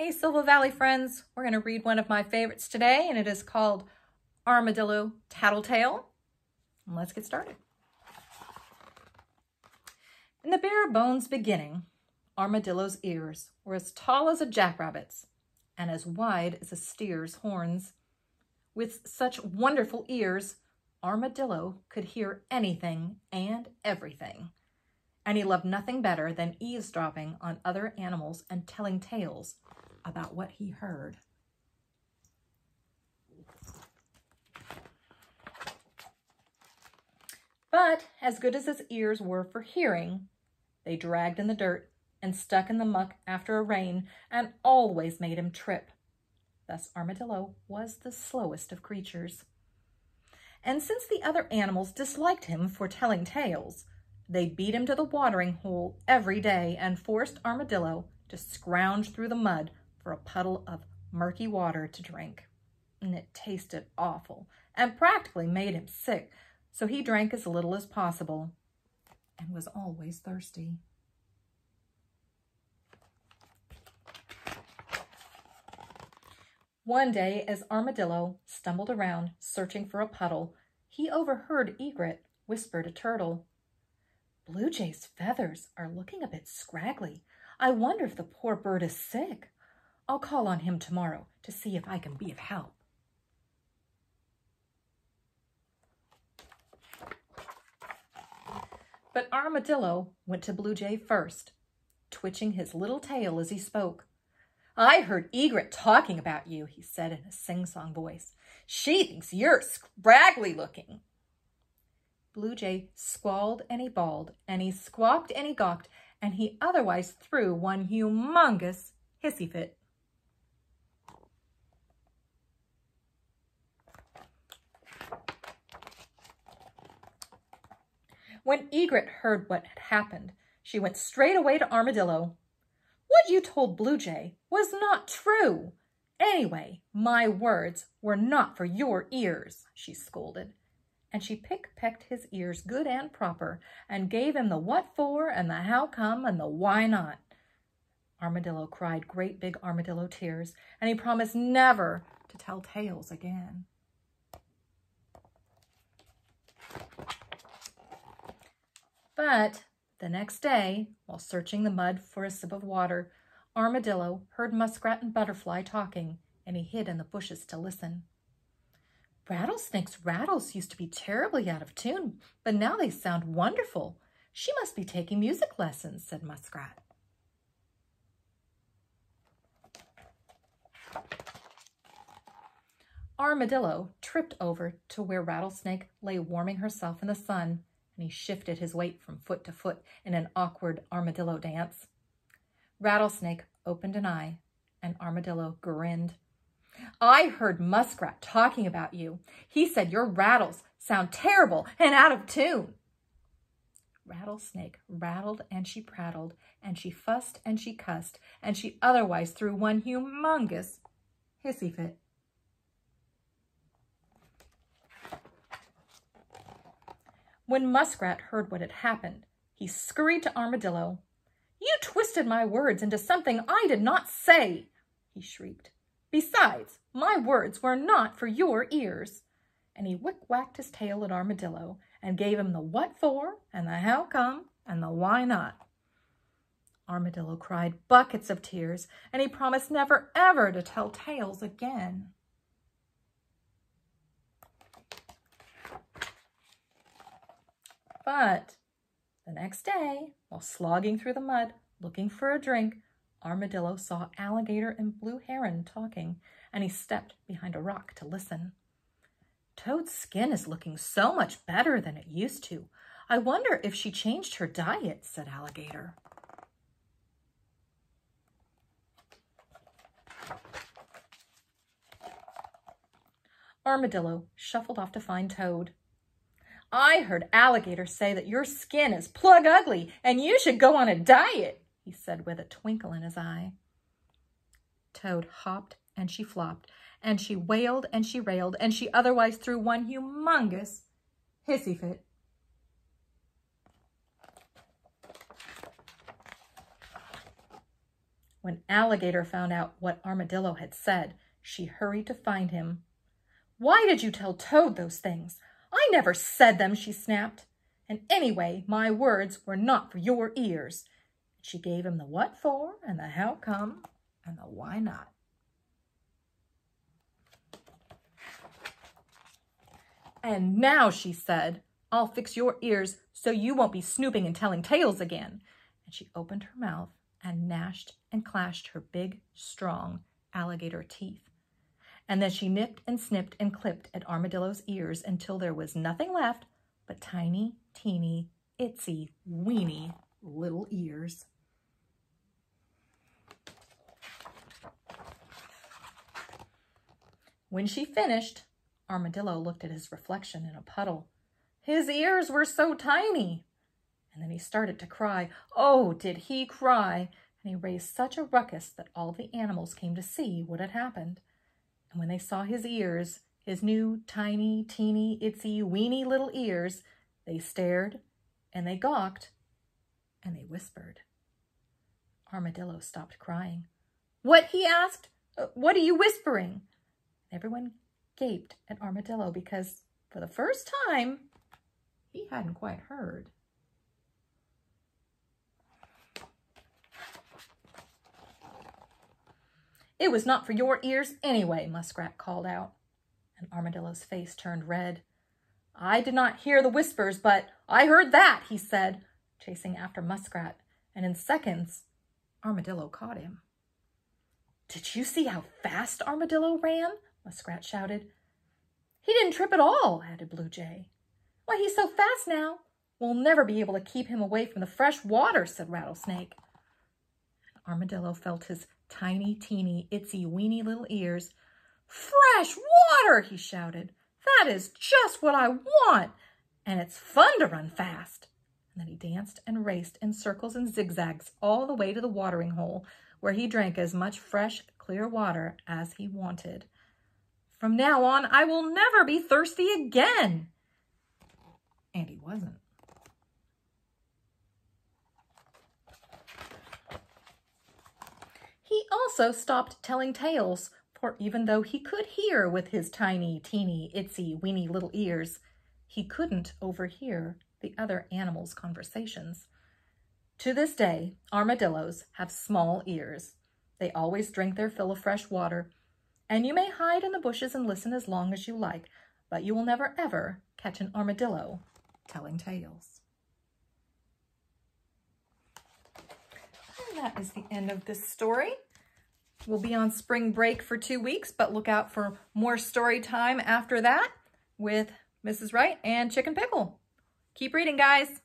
Hey Silver Valley friends, we're going to read one of my favorites today, and it is called Armadillo, Tattletale. And let's get started. In the bare bones beginning, Armadillo's ears were as tall as a jackrabbit's and as wide as a steer's horns. With such wonderful ears, Armadillo could hear anything and everything, and he loved nothing better than eavesdropping on other animals and telling tales about what he heard. But as good as his ears were for hearing, they dragged in the dirt and stuck in the muck after a rain and always made him trip. Thus Armadillo was the slowest of creatures. And since the other animals disliked him for telling tales, they beat him to the watering hole every day and forced Armadillo to scrounge through the mud for a puddle of murky water to drink. And it tasted awful and practically made him sick, so he drank as little as possible and was always thirsty. One day, as Armadillo stumbled around searching for a puddle, he overheard Egret whisper to Turtle, "Blue Jay's feathers are looking a bit scraggly. I wonder if the poor bird is sick. I'll call on him tomorrow to see if I can be of help." But Armadillo went to Blue Jay first, twitching his little tail as he spoke. "I heard Egret talking about you," he said in a sing-song voice. "She thinks you're scraggly looking." Blue Jay squalled and he bawled, and he squawked and he gawked, and he otherwise threw one humongous hissy fit. When Egret heard what had happened, she went straight away to Armadillo. "What you told Blue Jay was not true. Anyway, my words were not for your ears," she scolded. And she pick-pecked his ears good and proper and gave him the what for and the how come and the why not. Armadillo cried great big armadillo tears, and he promised never to tell tales again. But the next day, while searching the mud for a sip of water, Armadillo heard Muskrat and Butterfly talking, and he hid in the bushes to listen. "Rattlesnake's rattles used to be terribly out of tune, but now they sound wonderful. She must be taking music lessons," said Muskrat. Armadillo tripped over to where Rattlesnake lay warming herself in the sun, and he shifted his weight from foot to foot in an awkward armadillo dance. Rattlesnake opened an eye, and Armadillo grinned. "I heard Muskrat talking about you. He said your rattles sound terrible and out of tune." Rattlesnake rattled and she prattled, and she fussed and she cussed, and she otherwise threw one humongous hissy fit. When Muskrat heard what had happened, he scurried to Armadillo. "You twisted my words into something I did not say," he shrieked. "Besides, my words were not for your ears." And he whick-whacked his tail at Armadillo and gave him the what for and the how come and the why not. Armadillo cried buckets of tears, and he promised never ever to tell tales again. But the next day, while slogging through the mud, looking for a drink, Armadillo saw Alligator and Blue Heron talking, and he stepped behind a rock to listen. "Toad's skin is looking so much better than it used to. I wonder if she changed her diet," said Alligator. Armadillo shuffled off to find Toad. "I heard Alligator say that your skin is plug ugly and you should go on a diet," he said with a twinkle in his eye. Toad hopped and she flopped, and she wailed and she railed, and she otherwise threw one humongous hissy fit. When Alligator found out what Armadillo had said, she hurried to find him. "Why did you tell Toad those things? I never said them," she snapped. "And anyway, my words were not for your ears." She gave him the what for and the how come and the why not. "And now," she said, "I'll fix your ears so you won't be snooping and telling tales again." And she opened her mouth and gnashed and clashed her big, strong alligator teeth. And then she nipped and snipped and clipped at Armadillo's ears until there was nothing left but tiny, teeny, itsy, weeny little ears. When she finished, Armadillo looked at his reflection in a puddle. His ears were so tiny. And then he started to cry. Oh, did he cry? And he raised such a ruckus that all the animals came to see what had happened. And when they saw his ears, his new tiny, teeny, itsy, weeny little ears, they stared and they gawked and they whispered. Armadillo stopped crying. "What?" he asked. "What are you whispering?" Everyone gaped at Armadillo because for the first time, he hadn't quite heard. "It was not for your ears anyway," Muskrat called out, and Armadillo's face turned red. "I did not hear the whispers, but I heard that," he said, chasing after Muskrat, and in seconds, Armadillo caught him. "Did you see how fast Armadillo ran?" Muskrat shouted. "He didn't trip at all," added Blue Jay. "Why, he's so fast now, we'll never be able to keep him away from the fresh water," said Rattlesnake. Armadillo felt his tiny, teeny, itsy, weeny little ears. "Fresh water!" he shouted. "That is just what I want, and it's fun to run fast." And then he danced and raced in circles and zigzags all the way to the watering hole, where he drank as much fresh, clear water as he wanted. "From now on, I will never be thirsty again." And he wasn't. He also stopped telling tales, for even though he could hear with his tiny, teeny, itsy, weeny little ears, he couldn't overhear the other animals' conversations. To this day, armadillos have small ears. They always drink their fill of fresh water, and you may hide in the bushes and listen as long as you like, but you will never ever catch an armadillo telling tales. And that is the end of this story. We'll be on spring break for 2 weeks, but look out for more story time after that with Mrs. Wright and Chicken Pickle. Keep reading, guys.